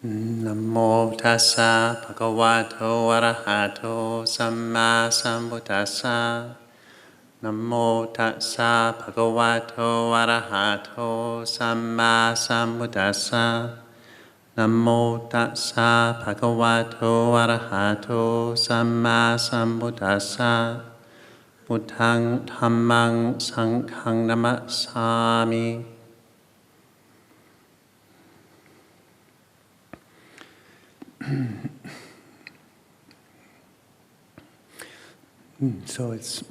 Namo tassa bhagavato arahato samma sambuddhassa. Namo tassa bhagavato arahato samma sambuddhassa. Namo tassa bhagavato arahato samma sambuddhassa. Buddhang dhammang sanghang namasami. So it's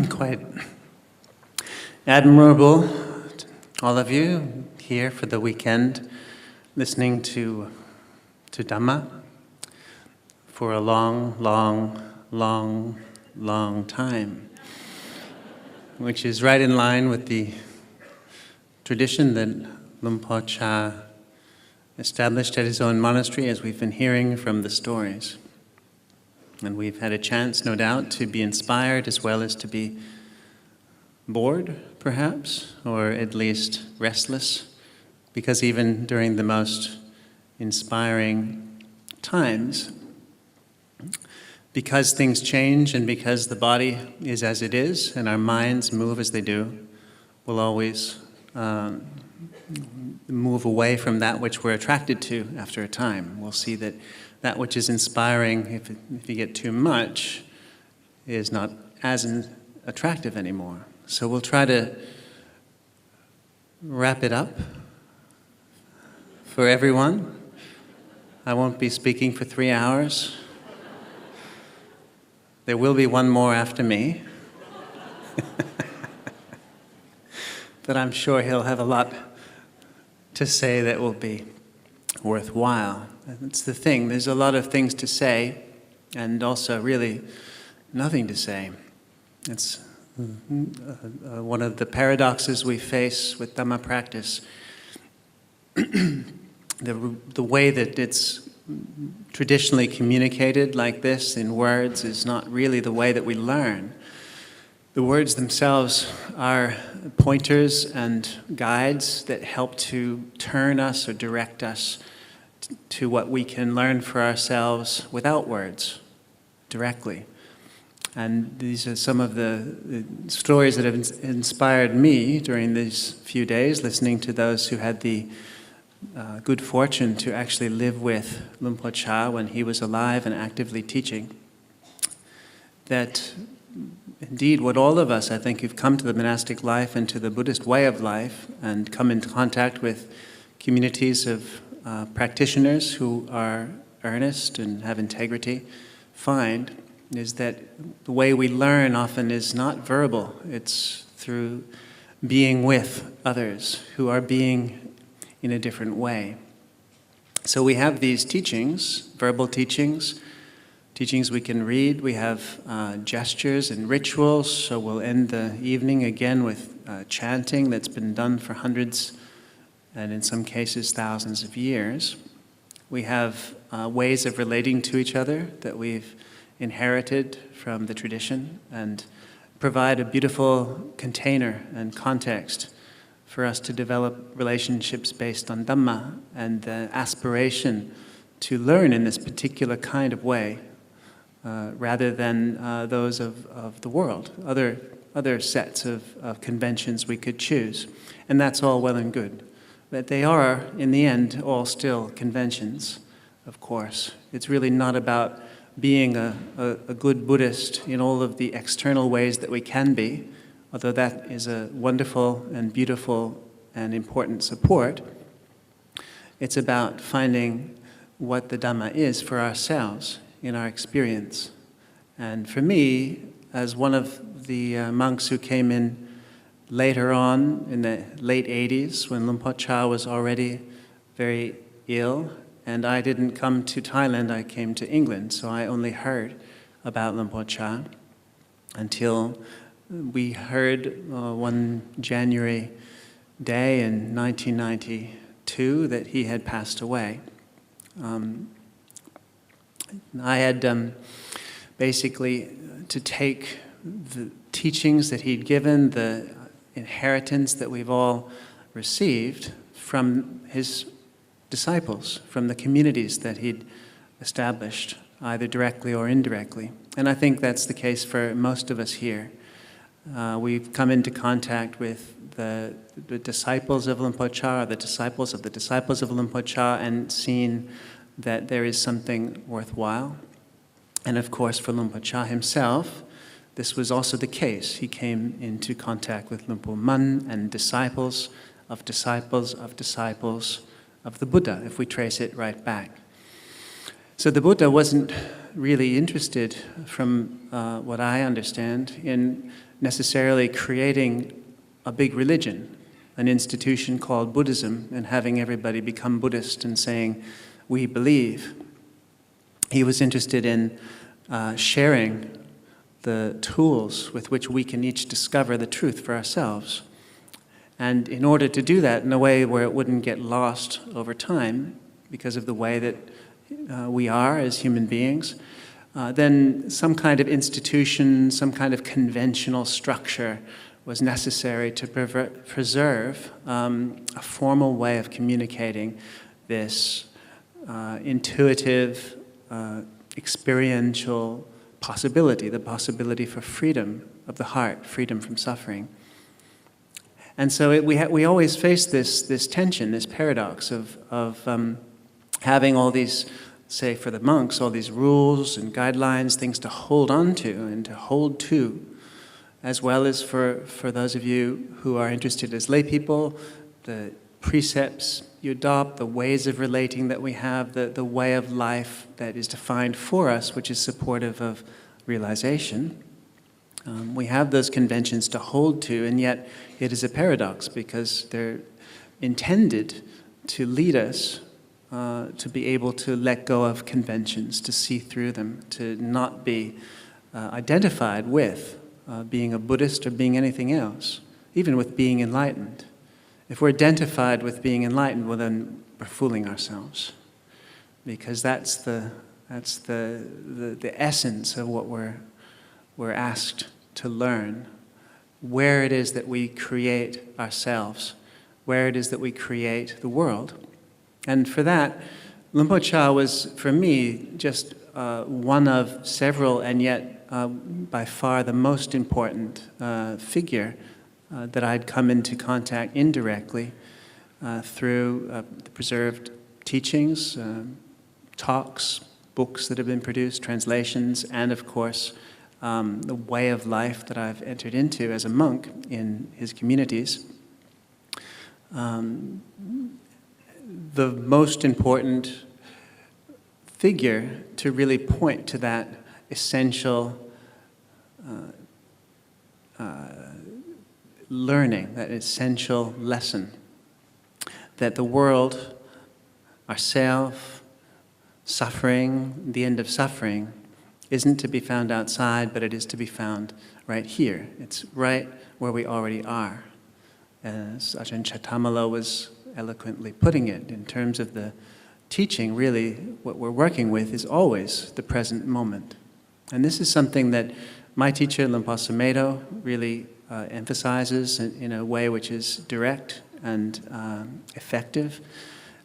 quite admirable, all of you here for the weekend, listening to Dhamma for a long time, which is right in line with the tradition that Luang Por Chah established at his own monastery, as we've been hearing from the stories. And we've had a chance, no doubt, to be inspired as well as to be bored, perhaps, or at least restless, because even during the most inspiring times, because things change and because the body is as it is and our minds move as they do, we'll always move away from that which we're attracted to after a time. We'll see that that which is inspiring, if you get too much, is not as attractive anymore. So we'll try to wrap it up for everyone. I won't be speaking for 3 hours. There will be one more after me. But I'm sure he'll have a lot to say that will be worthwhile. That's the thing. There's a lot of things to say, and also really nothing to say. It's one of the paradoxes we face with Dhamma practice. The way that it's traditionally communicated like this in words is not really the way that we learn. The words themselves are pointers and guides that help to turn us or direct us to what we can learn for ourselves without words, directly. And these are some of the stories that have inspired me during these few days, listening to those who had the good fortune to actually live with Luang Por Chah when he was alive and actively teaching. That indeed what all of us, I think, who've come to the monastic life and to the Buddhist way of life and come into contact with communities of practitioners who are earnest and have integrity, find is that the way we learn often is not verbal. It's through being with others who are being in a different way. So we have these teachings, verbal teachings, teachings we can read. We have gestures and rituals, so we'll end the evening again with chanting that's been done for hundreds and in some cases thousands of years. We have ways of relating to each other that we've inherited from the tradition and provide a beautiful container and context for us to develop relationships based on Dhamma and the aspiration to learn in this particular kind of way rather than those of the world, other sets of conventions we could choose. And that's all well and good. But they are, in the end, all still conventions, of course. It's really not about being a good Buddhist in all of the external ways that we can be, although that is a wonderful and beautiful and important support. It's about finding what the Dhamma is for ourselves in our experience. And for me, as one of the monks who came in later on, in the late 80s, when Luang Por Chah was already very ill, and I didn't come to Thailand, I came to England, so I only heard about Luang Por Chah until we heard one January day in 1992 that he had passed away. I had basically to take the teachings that he'd given, the inheritance that we've all received from his disciples from the communities that he'd established, either directly or indirectly. And I think that's the case for most of us here. We've come into contact with the disciples of Luang Por Chah, the disciples of Luang Por Chah, and seen that there is something worthwhile. And of course, for Luang Por Chah himself, this was also the case. He came into contact with Luang Por Mun and disciples of disciples of disciples of the Buddha, if we trace it right back. So the Buddha wasn't really interested, from what I understand, in necessarily creating a big religion, an institution called Buddhism, and having everybody become Buddhist and saying, we believe. He was interested in sharing the tools with which we can each discover the truth for ourselves. And in order to do that in a way where it wouldn't get lost over time, because of the way that we are as human beings, then some kind of institution, some kind of conventional structure was necessary to preserve a formal way of communicating this intuitive, experiential possibility, the possibility for freedom of the heart, freedom from suffering. And so we always face this tension, this paradox of having all these, say for the monks, all these rules and guidelines, things to hold on to and to hold to, as well as for those of you who are interested as lay people, the precepts you adopt, the ways of relating that we have, the way of life that is defined for us, which is supportive of realization. We have those conventions to hold to, and yet it is a paradox because they're intended to lead us to be able to let go of conventions, to see through them, to not be identified with being a Buddhist or being anything else, even with being enlightened. If we're identified with being enlightened, well then we're fooling ourselves, because that's the essence of what we're asked to learn, where it is that we create ourselves, where it is that we create the world. And for that, Luang Por Chah was, for me, just one of several, and yet by far the most important figure that I'd come into contact indirectly through the preserved teachings, talks, books that have been produced, translations, and of course, the way of life that I've entered into as a monk in his communities. The most important figure to really point to that essential learning, that essential lesson, that the world, ourself, suffering, the end of suffering, isn't to be found outside, but it is to be found right here. It's right where we already are. As Ajahn Chah was eloquently putting it, in terms of the teaching, really what we're working with is always the present moment. And this is something that my teacher, Luang Por Sumedho, really emphasizes in a way which is direct and effective.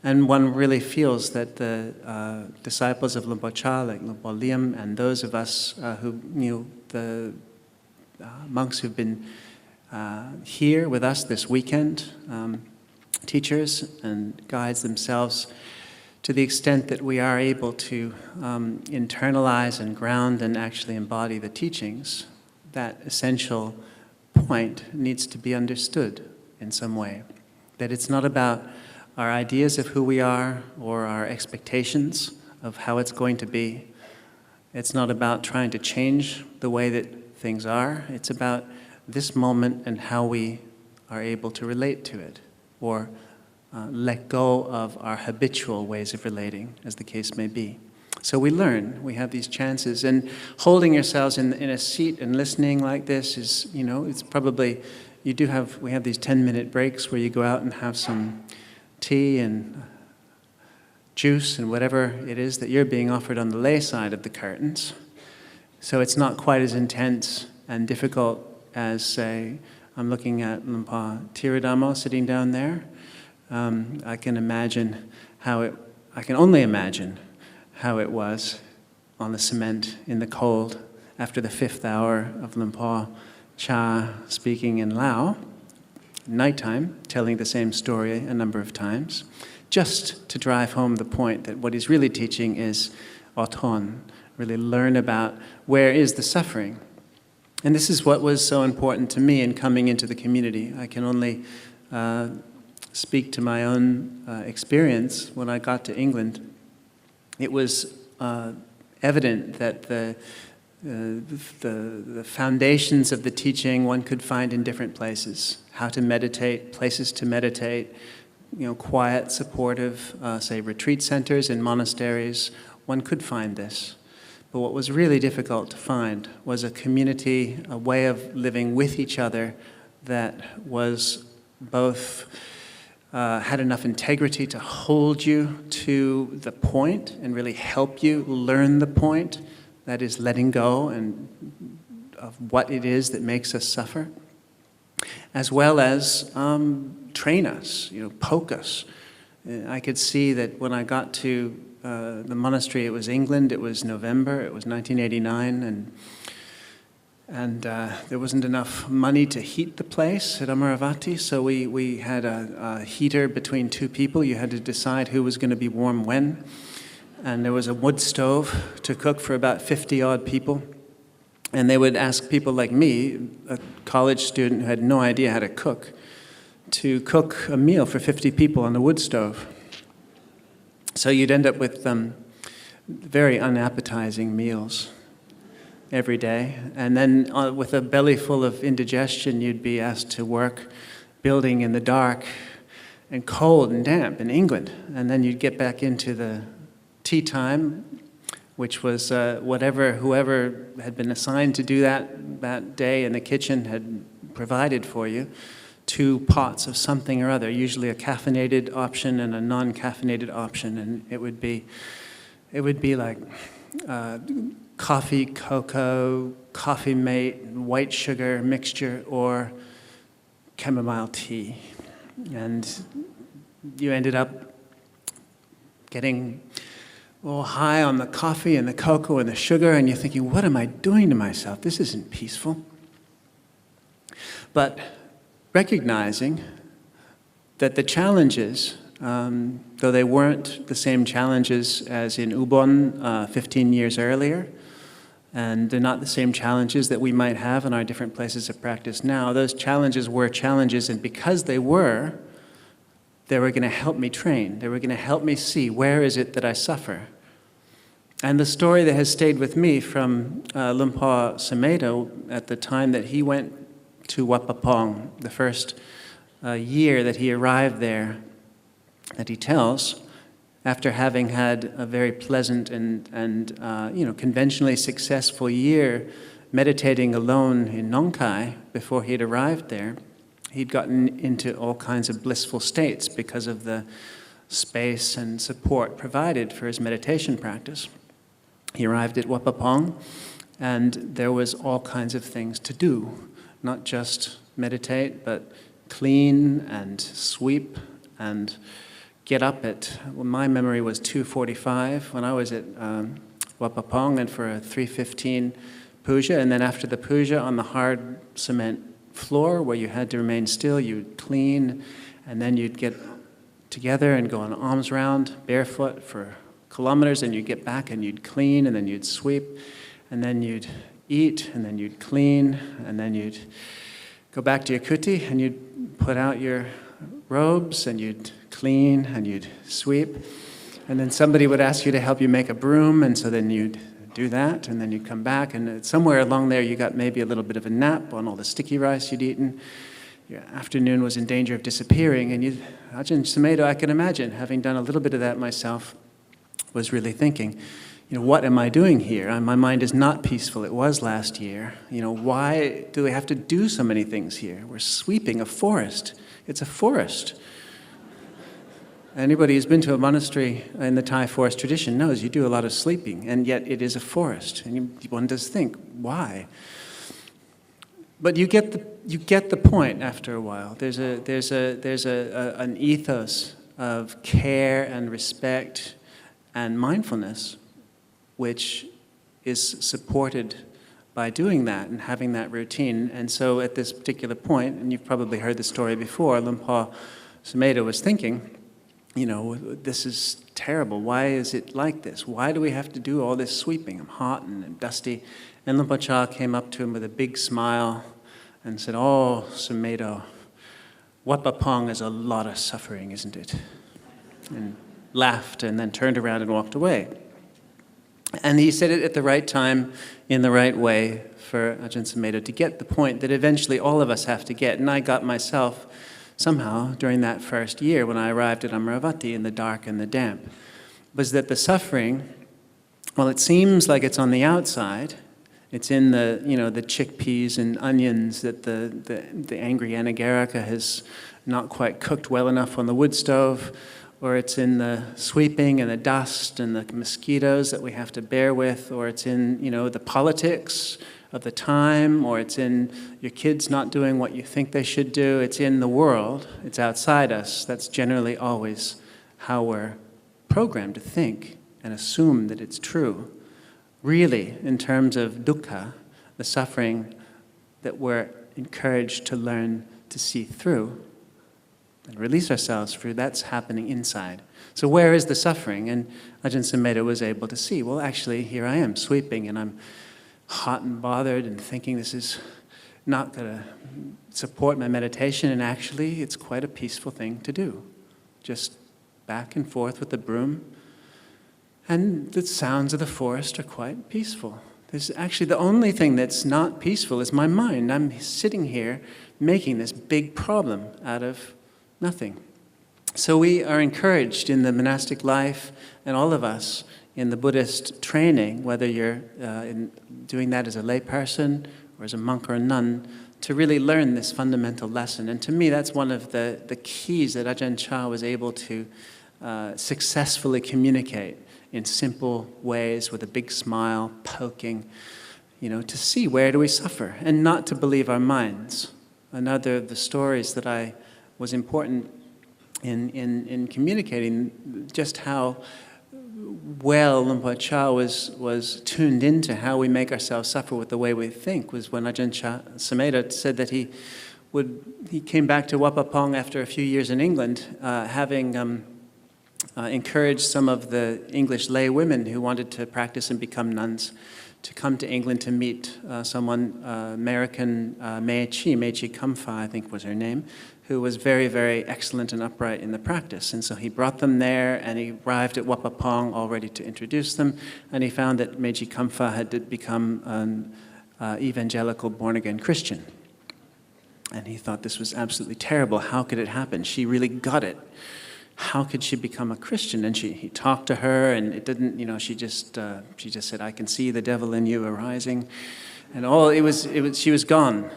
And one really feels that the disciples of Luang Por Chah, like Luang Por Liam, and those of us who knew the monks who've been here with us this weekend, teachers and guides themselves, to the extent that we are able to internalize and ground and actually embody the teachings, that essential point needs to be understood in some way. That it's not about our ideas of who we are or our expectations of how it's going to be. It's not about trying to change the way that things are. It's about this moment and how we are able to relate to it, or let go of our habitual ways of relating, as the case may be. So we learn, we have these chances, and holding yourselves in a seat and listening like this is, it's probably, we have these 10-minute breaks where you go out and have some tea and juice and whatever it is that you're being offered on the lay side of the curtains. So it's not quite as intense and difficult as, say, I'm looking at Luang Por Theravada sitting down there. I can imagine I can only imagine how it was on the cement in the cold after the 5th hour of Lumpur Cha speaking in Lao, nighttime, telling the same story a number of times, just to drive home the point that what he's really teaching is othon, really learn about where is the suffering. And this is what was so important to me in coming into the community. I can only speak to my own experience. When I got to England, it was evident that the foundations of the teaching one could find in different places. How to meditate, places to meditate, quiet, supportive, say retreat centers and monasteries. One could find this. But what was really difficult to find was a community, a way of living with each other that was both had enough integrity to hold you to the point and really help you learn the point, that is letting go and of what it is that makes us suffer, as well as train us, poke us. I could see that when I got to the monastery, it was England, it was November, it was 1989, and there wasn't enough money to heat the place at Amaravati, so we had a heater between two people. You had to decide who was going to be warm when, and there was a wood stove to cook for about 50-odd people, and they would ask people like me, a college student who had no idea how to cook a meal for 50 people on the wood stove. So you'd end up with very unappetizing meals every day. And then with a belly full of indigestion, you'd be asked to work building in the dark and cold and damp in England. And then you'd get back into the tea time, which was whoever had been assigned to do that day in the kitchen had provided for you. 2 pots of something or other, usually a caffeinated option and a non-caffeinated option, and it would be like coffee, cocoa, coffee mate, white sugar mixture, or chamomile tea. And you ended up getting all high on the coffee and the cocoa and the sugar, and you're thinking, what am I doing to myself? This isn't peaceful. But recognizing that the challenges, though they weren't the same challenges as in Ubon 15 years earlier, and they're not the same challenges that we might have in our different places of practice now, those challenges were challenges, and because they were going to help me train. They were going to help me see where is it that I suffer. And the story that has stayed with me from Lumpur Samedo at the time that he went to Wapapong, the first year that he arrived there, that he tells, after having had a very pleasant and conventionally successful year meditating alone in Nongkai before he'd arrived there, he'd gotten into all kinds of blissful states because of the space and support provided for his meditation practice. He arrived at Wapapong, and there was all kinds of things to do. Not just meditate, but clean and sweep and get up at, well, my memory was 2:45 when I was at Wapapong, and for a 3:15 puja, and then after the puja on the hard cement floor where you had to remain still, you'd clean, and then you'd get together and go on alms round barefoot for kilometers, and you'd get back and you'd clean, and then you'd sweep, and then you'd eat, and then you'd clean, and then you'd go back to your kuti, and you'd put out your robes, and you'd clean, and you'd sweep, and then somebody would ask you to help you make a broom, and so then you'd do that, and then you'd come back, and somewhere along there you got maybe a little bit of a nap on all the sticky rice you'd eaten. Your afternoon was in danger of disappearing, and Ajahn Samedo, I can imagine, having done a little bit of that myself, was really thinking, what am I doing here? My mind is not peaceful. It was last year. Why do we have to do so many things here? We're sweeping a forest. It's a forest. Anybody who's been to a monastery in the Thai forest tradition knows you do a lot of sleeping, and yet it is a forest. And one does think, why? But you get the point after a while. There's an ethos of care and respect and mindfulness, which is supported by doing that and having that routine. And so at this particular point, and you've probably heard the story before, Lumpur Sumedho was thinking, this is terrible. Why is it like this? Why do we have to do all this sweeping? I'm hot and dusty. And Lumpur Cha came up to him with a big smile and said, "Oh, Sumedho, Wat Pah Pong is a lot of suffering, isn't it?" And laughed and then turned around and walked away. And he said it at the right time, in the right way for Ajahn Sumedho to get the point that eventually all of us have to get. And I got myself somehow during that first year when I arrived at Amaravati in the dark and the damp, was that the suffering, well, it seems like it's on the outside. It's in the chickpeas and onions that the angry Anagarika has not quite cooked well enough on the wood stove, or it's in the sweeping and the dust and the mosquitoes that we have to bear with, or it's in, the politics of the time, or it's in your kids not doing what you think they should do. It's in the world. It's outside us. That's generally always how we're programmed to think and assume that it's true. Really, in terms of dukkha, the suffering that we're encouraged to learn to see through and release ourselves through, that's happening inside. So where is the suffering? And Ajahn Sumedho was able to see, well, actually, here I am sweeping, and I'm hot and bothered and thinking this is not going to support my meditation, and actually, it's quite a peaceful thing to do. Just back and forth with the broom, and the sounds of the forest are quite peaceful. There's actually the only thing that's not peaceful is my mind. I'm sitting here making this big problem out of nothing. So we are encouraged in the monastic life, and all of us in the Buddhist training, whether you're doing that as a layperson or as a monk or a nun, to really learn this fundamental lesson. And to me, that's one of the keys that Ajahn Chah was able to successfully communicate in simple ways with a big smile, poking, to see where do we suffer and not to believe our minds. Another of the stories that was important in communicating just how well Lumpur Cha was tuned into how we make ourselves suffer with the way we think was when Ajahn Chah Sumedho said that he came back to Wat Pah Pong after a few years in England, having encouraged some of the English lay women who wanted to practice and become nuns to come to England to meet someone, American Meichi Kamfa, I think was her name, who was very, very excellent and upright in the practice. And so he brought them there, and he arrived at Wat Pah Pong all ready to introduce them, and he found that Meichi Kamfa had become an evangelical born-again Christian. And he thought this was absolutely terrible. How could it happen? She really got it. How could she become a Christian? And he talked to her, and it didn't, she just said, "I can see the devil in you arising," and she was gone.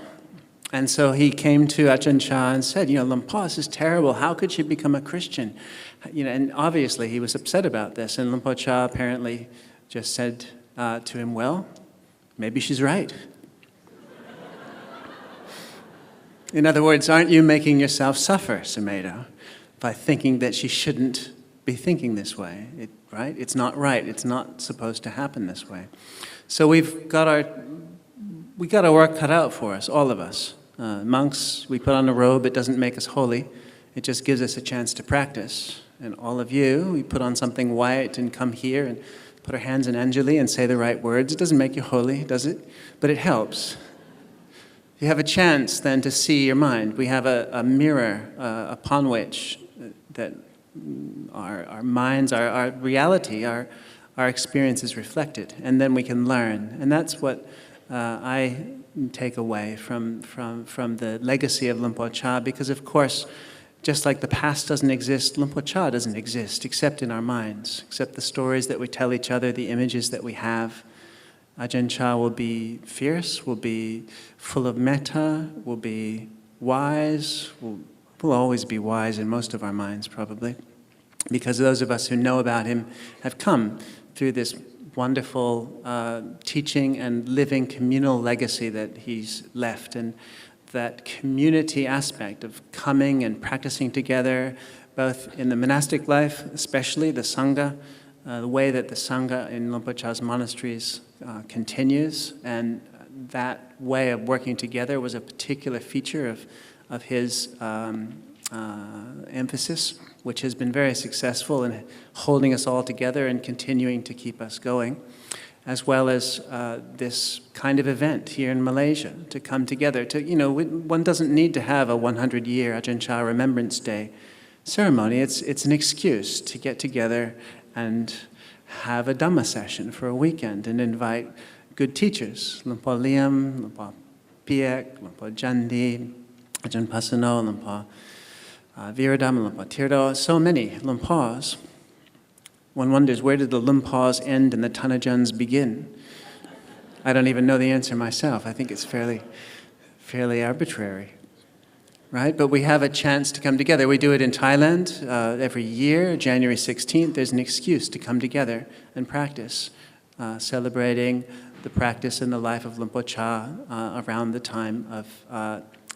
And so he came to Ajahn Chah and said, "Lumpur, this is terrible. How could she become a Christian?" And obviously he was upset about this. And Lumpur Cha apparently just said to him, "Well, maybe she's right." In other words, aren't you making yourself suffer, Sumedho, by thinking that she shouldn't be thinking this way, right? It's not right. It's not supposed to happen this way. So we got our work cut out for us, all of us. Monks, we put on a robe. It doesn't make us holy. It just gives us a chance to practice. And all of you, we put on something white and come here and put our hands in Anjali and say the right words. It doesn't make you holy, does it? But it helps. You have a chance then to see your mind. We have a mirror upon which that our minds, our reality, our experience is reflected, and then we can learn. And that's what I take away from the legacy of Lumpur Cha, because of course, just like the past doesn't exist, Lumpur Cha doesn't exist except in our minds, except the stories that we tell each other, the images that we have. Ajahn Chah will be fierce, will be full of metta, will be wise, will always be wise in most of our minds probably, because those of us who know about him have come through this wonderful teaching and living communal legacy that he's left. And that community aspect of coming and practicing together, both in the monastic life, especially the Sangha, the way that the Sangha in Luang Cha's monasteries continues, and that way of working together was a particular feature of his emphasis, which has been very successful in holding us all together and continuing to keep us going, as well as this kind of event here in Malaysia, to come together. One doesn't need to have a 100-year Ajahn Chah Remembrance Day ceremony. It's an excuse to get together and have a Dhamma session for a weekend and invite good teachers, Luang Por Liam, Luang Por Piek, Luang Por Jandi, Ajahn Pasano, Luang Por Viradam, Luang Por Tirdo, so many Luang Pors. One wonders, where did the Luang Pors end and the Tanajans begin? I don't even know the answer myself. I think it's fairly arbitrary, right? But we have a chance to come together. We do it in Thailand every year, January 16th. There's an excuse to come together and practice, celebrating the practice and the life of Luang Por Chah around the time of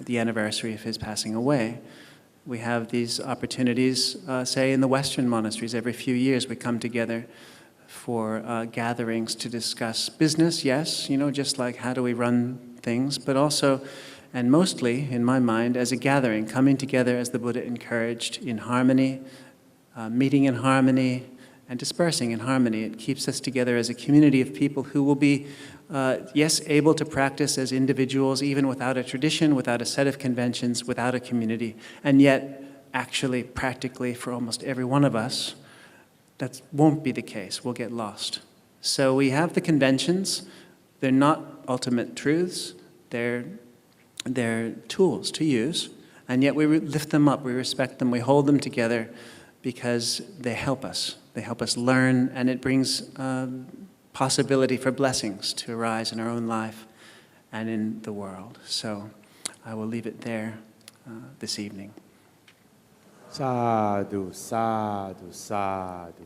the anniversary of his passing away. We have these opportunities, say, in the Western monasteries. Every few years we come together for gatherings to discuss business, yes, just like how do we run things, but also, and mostly, in my mind, as a gathering, coming together as the Buddha encouraged, in harmony, meeting in harmony, and dispersing in harmony. It keeps us together as a community of people who will be, yes, able to practice as individuals, even without a tradition, without a set of conventions, without a community, and yet, actually, practically, for almost every one of us, that won't be the case. We'll get lost. So we have the conventions. They're not ultimate truths. They're tools to use, and yet we lift them up, we respect them, we hold them together because they help us. They help us learn, and it brings possibility for blessings to arise in our own life and in the world. So I will leave it there this evening. Sadhu, sadhu, sadhu.